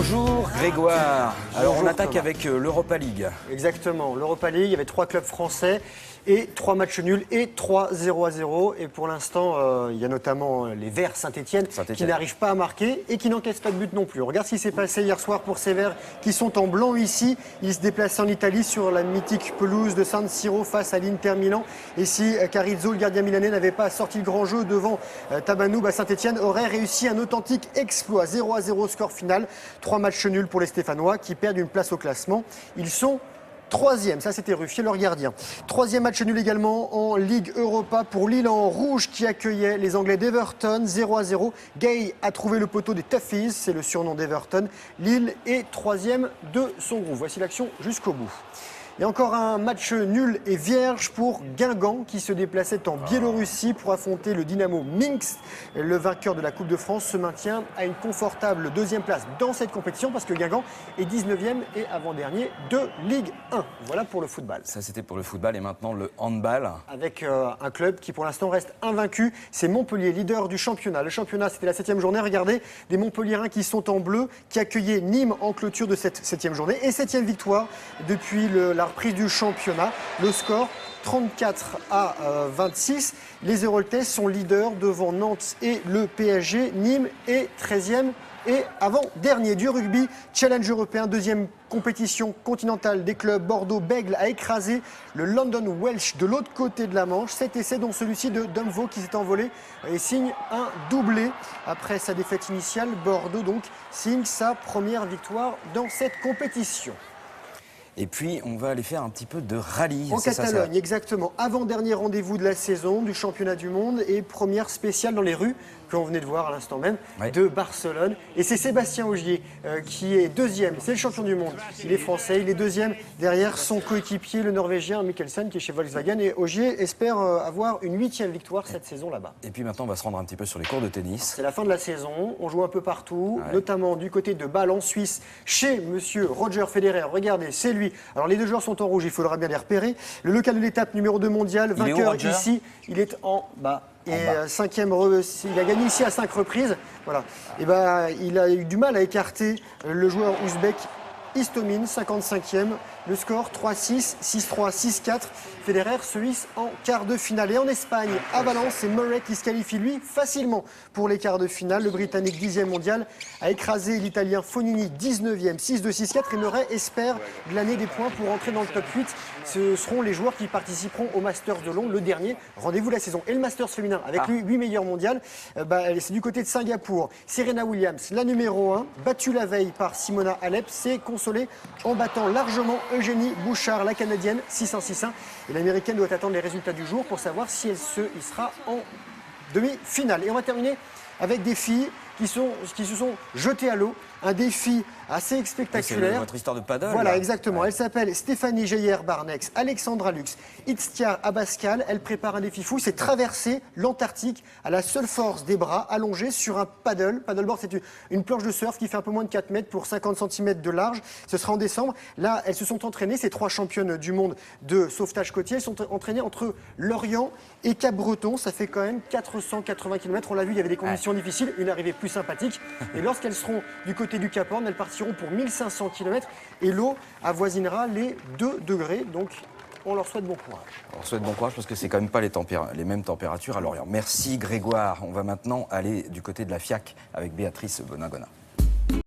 Bonjour Grégoire. Alors Bonjour, on attaque Thomas. avec l'Europa League. Exactement, l'Europa League, il y avait 3 clubs français et 3 matchs nuls et 3 0-0. Et pour l'instant, il y a notamment les Verts Saint-Etienne qui n'arrivent pas à marquer et qui n'encaissent pas de but non plus. On regarde ce qui s'est passé hier soir pour ces Verts qui sont en blanc ici. Ils se déplacent en Italie sur la mythique pelouse de San Siro face à l'Inter Milan. Et si Carrizzo, le gardien milanais, n'avait pas sorti le grand jeu devant Tabanoub, Saint-Etienne aurait réussi un authentique exploit. 0-0 score final. 3 matchs nuls pour les Stéphanois qui perdent une place au classement. Ils sont 3e, ça c'était Ruffier, leur gardien. 3e match nul également en Ligue Europa pour Lille en rouge qui accueillait les Anglais d'Everton, 0-0. Gay a trouvé le poteau des Toughies, c'est le surnom d'Everton. Lille est 3e de son groupe. Voici l'action jusqu'au bout. Et encore un match nul et vierge pour Guingamp qui se déplaçait en Biélorussie pour affronter le Dynamo Minsk. Le vainqueur de la Coupe de France se maintient à une confortable 2e place dans cette compétition parce que Guingamp est 19e et avant-dernier de Ligue 1. Voilà pour le football. Ça c'était pour le football et maintenant le handball. Avec un club qui pour l'instant reste invaincu, c'est Montpellier, leader du championnat. Le championnat c'était la 7e journée, regardez, des Montpelliérains qui sont en bleu, qui accueillaient Nîmes en clôture de cette 7e journée et 7e victoire depuis la reprise du championnat. Le score 34-26. Les Héroltais sont leaders devant Nantes et le PSG. Nîmes est 13e et avant-dernier du rugby. Challenge européen, 2e compétition continentale des clubs. Bordeaux-Bègles a écrasé le London Welsh de l'autre côté de la Manche. 7 essais dont celui-ci de Dumvaux qui s'est envolé et signe un doublé. Après sa défaite initiale, Bordeaux donc signe sa première victoire dans cette compétition. Et puis, on va aller faire un petit peu de rallye. En Catalogne, exactement. Avant-dernier rendez-vous de la saison du championnat du monde et première spéciale dans les rues que l'on venait de voir à l'instant même de Barcelone. Et c'est Sébastien Ogier qui est 2e. C'est le champion du monde. Il est français. Il est 2e derrière son coéquipier, le Norvégien Mikkelsen, qui est chez Volkswagen. Et Ogier espère avoir une 8e victoire cette saison là-bas. Et puis maintenant, on va se rendre un petit peu sur les cours de tennis. C'est la fin de la saison. On joue un peu partout, notamment du côté de Bâle en Suisse, chez monsieur Roger Federer. Regardez, c'est lui. Alors les deux joueurs sont en rouge, il faudra bien les repérer. Le local de l'étape numéro 2 mondial, vainqueur ici, il est en bas. Et 5e, il a gagné ici à 5 reprises. Voilà. Et il a eu du mal à écarter le joueur ouzbek Istomin, 55e. Le score 3-6, 6-3, 6-4. Federer se hisse en quart de finale. Et en Espagne, à Valence, c'est Murray qui se qualifie, lui, facilement pour les quarts de finale. Le Britannique 10e mondial a écrasé l'Italien Fognini, 19e, 6-2, 6-4. Et Murray espère glaner des points pour entrer dans le top 8. Ce seront les joueurs qui participeront au Masters de Londres, le dernier rendez-vous de la saison. Et le Masters féminin, avec lui, 8 meilleurs mondiales, c'est du côté de Singapour. Serena Williams, la numéro 1, battue la veille par Simona Halep, s'est consolée en battant largement Eugénie Bouchard, la Canadienne, 6-1, 6-1. Et l'Américaine doit attendre les résultats du jour pour savoir si elle sera en demi-finale. Et on va terminer avec des filles qui se sont jetées à l'eau. Un défi assez spectaculaire. C'est votre histoire de paddle. Voilà, là. exactement. Elle s'appelle Stéphanie Geyer-Barnex, Alexandra Lux, Itztia Abascal. Elle prépare un défi fou, c'est traverser l'Antarctique à la seule force des bras, allongés sur un paddle. Paddleboard, c'est une planche de surf qui fait un peu moins de 4 mètres pour 50 cm de large. Ce sera en décembre. Là, elles se sont entraînées, ces 3 championnes du monde de sauvetage côtier. Elles sont entraînées entre Lorient et Cap-Breton. Ça fait quand même 480 km. On l'a vu, il y avait des conditions difficiles, une arrivée plus sympathique. Et lorsqu'elles seront du côté du Cap Horn, elles partiront pour 1500 km et l'eau avoisinera les 2 degrés. Donc, on leur souhaite bon courage. On leur souhaite bon courage parce que c'est quand même pas les mêmes températures à Lorient. Merci Grégoire. On va maintenant aller du côté de la FIAC avec Béatrice Bonagona.